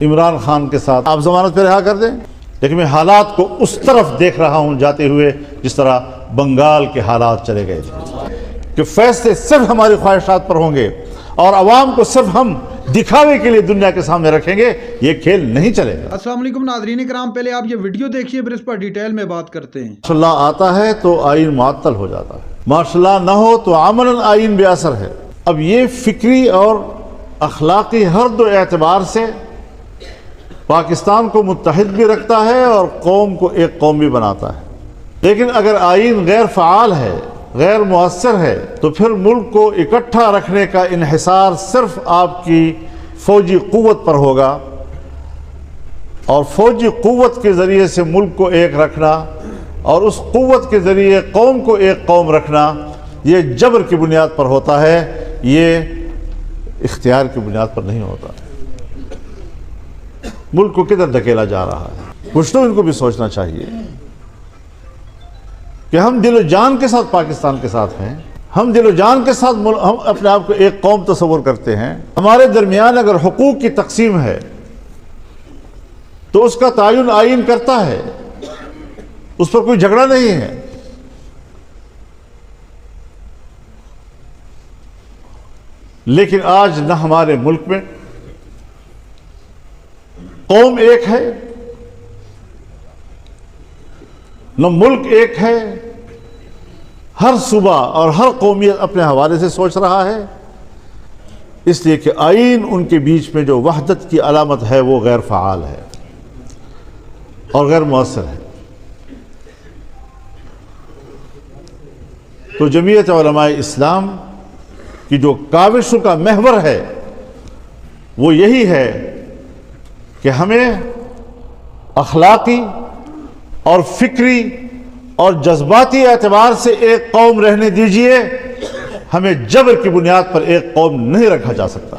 عمران خان کے ساتھ آپ ضمانت پہ رہا کر دیں، لیکن میں حالات کو اس طرف دیکھ رہا ہوں جاتے ہوئے جس طرح بنگال کے حالات چلے گئے تھے کہ فیصلے صرف ہماری خواہشات پر ہوں گے اور عوام کو صرف ہم دکھاوے کے لیے دنیا کے سامنے رکھیں گے، یہ کھیل نہیں چلے گا۔ السلام علیکم ناظرین کرام، پہلے آپ یہ ویڈیو دیکھیے پھر اس پر ڈیٹیل میں بات کرتے ہیں۔ ماشاء اللہ آتا ہے تو آئین معطل ہو جاتا ہے، ماشاء اللہ نہ ہو تو عملاً آئین بے اثر ہے۔ اب یہ فکری اور اخلاقی ہر دو اعتبار سے پاکستان کو متحد بھی رکھتا ہے اور قوم کو ایک قوم بھی بناتا ہے، لیکن اگر آئین غیر فعال ہے، غیر مؤثر ہے، تو پھر ملک کو اکٹھا رکھنے کا انحصار صرف آپ کی فوجی قوت پر ہوگا، اور فوجی قوت کے ذریعے سے ملک کو ایک رکھنا اور اس قوت کے ذریعے قوم کو ایک قوم رکھنا یہ جبر کی بنیاد پر ہوتا ہے، یہ اختیار کی بنیاد پر نہیں ہوتا۔ ملک کو کدھر دھکیلا جا رہا ہے، مشتوں کو بھی سوچنا چاہیے کہ ہم دل و جان کے ساتھ پاکستان کے ساتھ ہیں، ہم دل و جان کے ساتھ ہم اپنے آپ کو ایک قوم تصور کرتے ہیں۔ ہمارے درمیان اگر حقوق کی تقسیم ہے تو اس کا تعین آئین کرتا ہے، اس پر کوئی جھگڑا نہیں ہے۔ لیکن آج نہ ہمارے ملک میں قوم ایک ہے، نہ ملک ایک ہے، ہر صوبہ اور ہر قومیت اپنے حوالے سے سوچ رہا ہے، اس لیے کہ آئین ان کے بیچ میں جو وحدت کی علامت ہے وہ غیر فعال ہے اور غیر مؤثر ہے۔ تو جمعیت علماء اسلام کی جو کاوشوں کا محور ہے وہ یہی ہے کہ ہمیں اخلاقی اور فکری اور جذباتی اعتبار سے ایک قوم رہنے دیجئے، ہمیں جبر کی بنیاد پر ایک قوم نہیں رکھا جا سکتا۔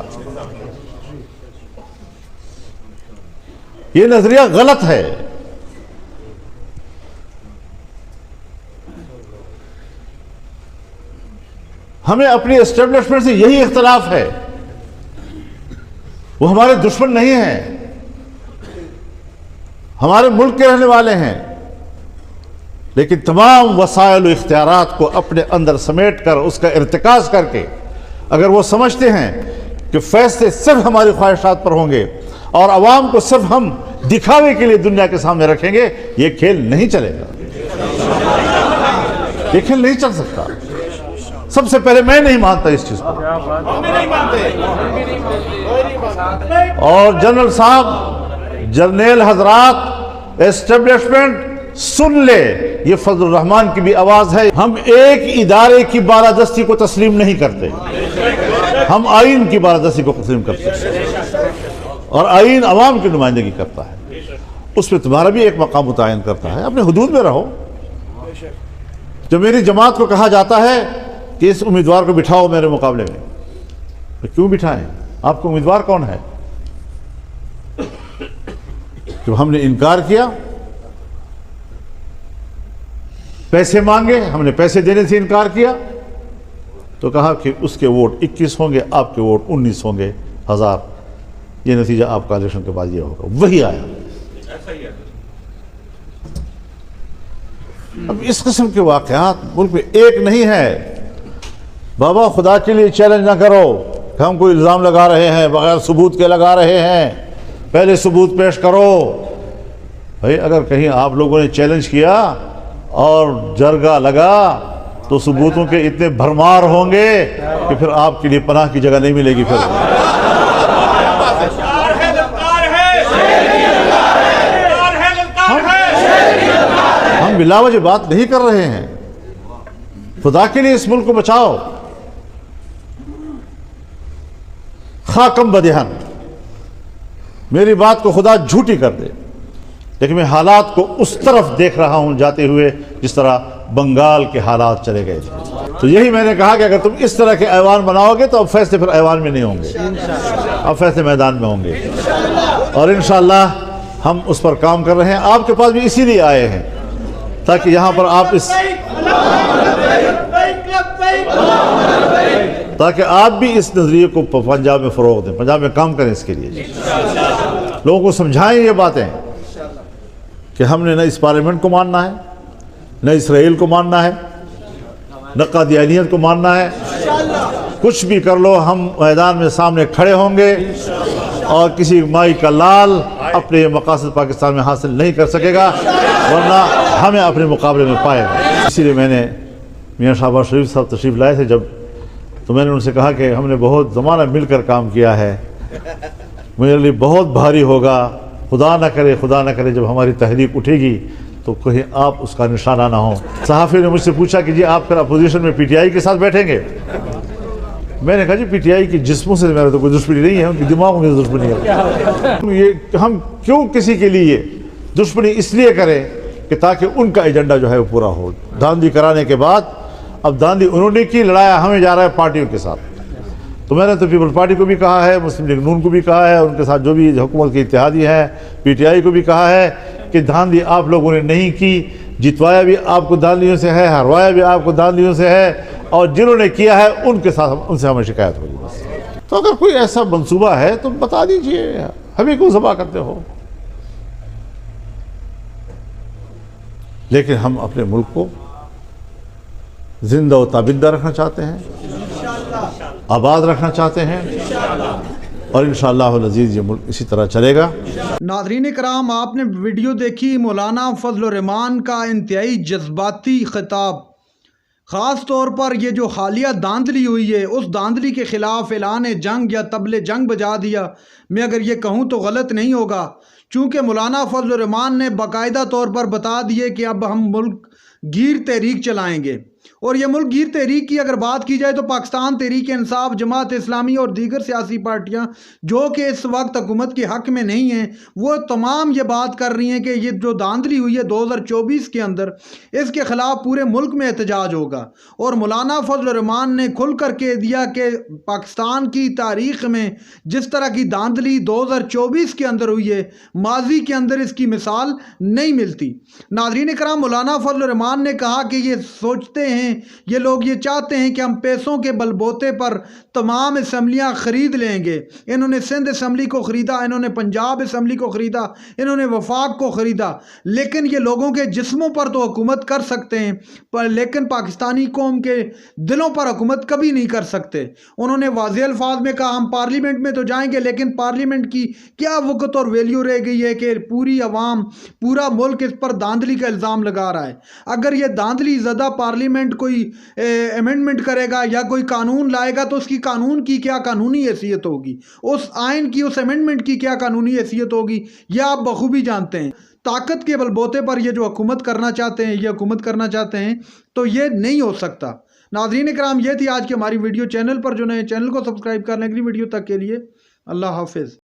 یہ نظریہ غلط ہے۔ ہمیں اپنی اسٹیبلشمنٹ سے یہی اختلاف ہے، وہ ہمارے دشمن نہیں ہیں، ہمارے ملک کے رہنے والے ہیں، لیکن تمام وسائل و اختیارات کو اپنے اندر سمیٹ کر اس کا ارتکاز کر کے اگر وہ سمجھتے ہیں کہ فیصلے صرف ہماری خواہشات پر ہوں گے اور عوام کو صرف ہم دکھاوے کے لیے دنیا کے سامنے رکھیں گے، یہ کھیل نہیں چلے گا، یہ کھیل نہیں چل سکتا۔ سب سے پہلے میں نہیں مانتا اس چیز کو، اور جنرل صاحب، جرنیل حضرات، اسٹیبلشمنٹ سن لے، یہ فضل الرحمان کی بھی آواز ہے۔ ہم ایک ادارے کی بالادستی کو تسلیم نہیں کرتے، ہم آئین کی بالادستی کو تسلیم کرتے ہیں، اور آئین عوام کی نمائندگی کرتا ہے، اس میں تمہارا بھی ایک مقام متعین کرتا ہے۔ اپنے حدود میں رہو۔ جو میری جماعت کو کہا جاتا ہے کہ اس امیدوار کو بٹھاؤ میرے مقابلے میں، کیوں بٹھائیں؟ آپ کو امیدوار کون ہے؟ جب ہم نے انکار کیا، پیسے مانگے، ہم نے پیسے دینے سے انکار کیا، تو کہا کہ اس کے ووٹ 21 ہوں گے، آپ کے ووٹ 19 ہوں گے، 1000، یہ نتیجہ آپ کا الیکشن کے بعد یہ ہوگا۔ وہی آیا۔ اب اس قسم کے واقعات ملک میں ایک نہیں ہے۔ بابا خدا کے لیے چیلنج نہ کرو کہ ہم کوئی الزام لگا رہے ہیں، بغیر ثبوت کے لگا رہے ہیں، پہلے ثبوت پیش کرو۔ بھائی اگر کہیں آپ لوگوں نے چیلنج کیا اور جرگہ لگا تو ثبوتوں کے اتنے بھرمار ہوں گے کہ پھر آپ کے لیے پناہ کی جگہ نہیں ملے گی۔ پھر ہم بلا وجہ بات نہیں کر رہے ہیں۔ خدا کے لیے اس ملک کو بچاؤ، خاکم بدہن۔ میری بات کو خدا جھوٹی کر دے، لیکن میں حالات کو اس طرف دیکھ رہا ہوں جاتے ہوئے جس طرح بنگال کے حالات چلے گئے تھے۔ تو یہی میں نے کہا کہ اگر تم اس طرح کے ایوان بناؤ گے تو اب فیصلے پھر ایوان میں نہیں ہوں گے، اب فیصلے میدان میں ہوں گے، اور انشاءاللہ ہم اس پر کام کر رہے ہیں۔ آپ کے پاس بھی اسی لیے آئے ہیں تاکہ یہاں پر آپ تاکہ آپ بھی اس نظریے کو پنجاب میں فروغ دیں، پنجاب میں کام کریں اس کے لیے۔ لوگوں کو سمجھائیں یہ باتیں کہ ہم نے نہ اس پارلیمنٹ کو ماننا ہے، نہ اسرائیل کو ماننا ہے، نہ قادیانیت کو ماننا ہے۔ کچھ بھی کر لو، ہم میدان میں سامنے کھڑے ہوں گے اور کسی مائی کا لال اپنے مقاصد پاکستان میں حاصل نہیں کر سکے گا، ورنہ ہمیں اپنے مقابلے میں پائے گا۔ اسی لیے میں نے میاں شہباز شریف صاحب تشریف لائے تھے جب، تو میں نے ان سے کہا کہ ہم نے بہت زمانہ مل کر کام کیا ہے، میرے لیے بہت بھاری ہوگا، خدا نہ کرے جب ہماری تحریک اٹھے گی تو کہیں آپ اس کا نشانہ نہ ہوں۔ صحافی نے مجھ سے پوچھا کہ جی آپ پھر اپوزیشن میں پی ٹی آئی کے ساتھ بیٹھیں گے؟ میں نے کہا جی پی ٹی آئی کی جسموں سے میرا تو کوئی دشمنی نہیں ہے، ان کی دماغوں کی دشمنی ہے۔ یہ ہم کیوں کسی کے لیے دشمنی اس لیے کریں کہ تاکہ ان کا ایجنڈا جو ہے وہ پورا ہو۔ دھاندلی کرانے کے بعد اب دھاندلی انہوں نے کی، لڑایا ہمیں جا رہا ہے پارٹیوں کے ساتھ۔ تو میں نے تو پیپل پارٹی کو بھی کہا ہے، مسلم لیگ نون کو بھی کہا ہے، ان کے ساتھ جو بھی حکومت کے اتحادی ہیں، پی ٹی آئی کو بھی کہا ہے کہ دھاندلی آپ لوگوں نے نہیں کی، جتوایا بھی آپ کو دھاندلیوں سے ہے، ہروایا بھی آپ کو دھاندلیوں سے ہے، اور جنہوں نے کیا ہے ان کے ساتھ ان سے ہمیں شکایت ہوگی بس۔ تو اگر کوئی ایسا منصوبہ ہے تو بتا دیجئے، ہمیں کیوں ذبح کرتے ہو؟ لیکن ہم اپنے ملک کو زندہ و تابندہ رکھنا چاہتے ہیں، آباد رکھنا چاہتے ہیں، اور انشاءاللہ العزیز یہ ملک اسی طرح چلے گا۔ ناظرین کرام، آپ نے ویڈیو دیکھی مولانا فضل الرحمان کا انتہائی جذباتی خطاب۔ خاص طور پر یہ جو حالیہ دھاندلی ہوئی ہے، اس دھاندلی کے خلاف اعلان جنگ یا طبل جنگ بجا دیا، میں اگر یہ کہوں تو غلط نہیں ہوگا، چونکہ مولانا فضل الرحمان نے باقاعدہ طور پر بتا دیے کہ اب ہم ملک گیر تحریک چلائیں گے۔ اور یہ ملک گیر تحریک کی اگر بات کی جائے تو پاکستان تحریک انصاف، جماعت اسلامی اور دیگر سیاسی پارٹیاں جو کہ اس وقت حکومت کے حق میں نہیں ہیں، وہ تمام یہ بات کر رہی ہیں کہ یہ جو دھاندلی ہوئی ہے 2024 کے اندر، اس کے خلاف پورے ملک میں احتجاج ہوگا۔ اور مولانا فضل الرحمان نے کھل کر کہہ دیا کہ پاکستان کی تاریخ میں جس طرح کی دھاندلی 2024 کے اندر ہوئی ہے، ماضی کے اندر اس کی مثال نہیں ملتی۔ ناظرین کرام، مولانا فضل الرحمان نے کہا کہ یہ سوچتے ہیں، یہ لوگ یہ چاہتے ہیں کہ ہم پیسوں کے بل بوتے پر تمام اسمبلیاں خرید لیں گے۔ انہوں نے سندھ اسمبلی کو خریدا، انہوں نے پنجاب اسمبلی کو خریدا، انہوں نے وفاق کو خریدا، لیکن یہ لوگوں کے جسموں پر تو حکومت کر سکتے ہیں، لیکن پاکستانی قوم کے دلوں پر حکومت کبھی نہیں کر سکتے۔ انہوں نے واضح الفاظ میں کہا ہم پارلیمنٹ میں تو جائیں گے، لیکن پارلیمنٹ کی کیا وقت اور ویلیو رہ گئی ہے کہ پوری عوام، پورا ملک اس پر دھاندلی کا الزام لگا رہا ہے۔ اگر یہ دھاندلی زدہ پارلیمنٹ کوئی امینڈمنٹ کرے گا یا کوئی قانون لائے گا تو اس کی قانون کی کیا قانونی حیثیت ہوگی، اس آئین کی، اس امینڈمنٹ کی کیا قانونی حیثیت ہوگی، یہ آپ بخوبی جانتے ہیں۔ طاقت کے بلبوتے پر یہ جو حکومت کرنا چاہتے ہیں، یہ حکومت کرنا چاہتے ہیں تو یہ نہیں ہو سکتا۔ ناظرین کرام، یہ تھی آج کی ہماری ویڈیو۔ چینل پر جو نئے، چینل کو سبسکرائب کرنے کے لیے، ویڈیو تک کے لیے اللہ حافظ۔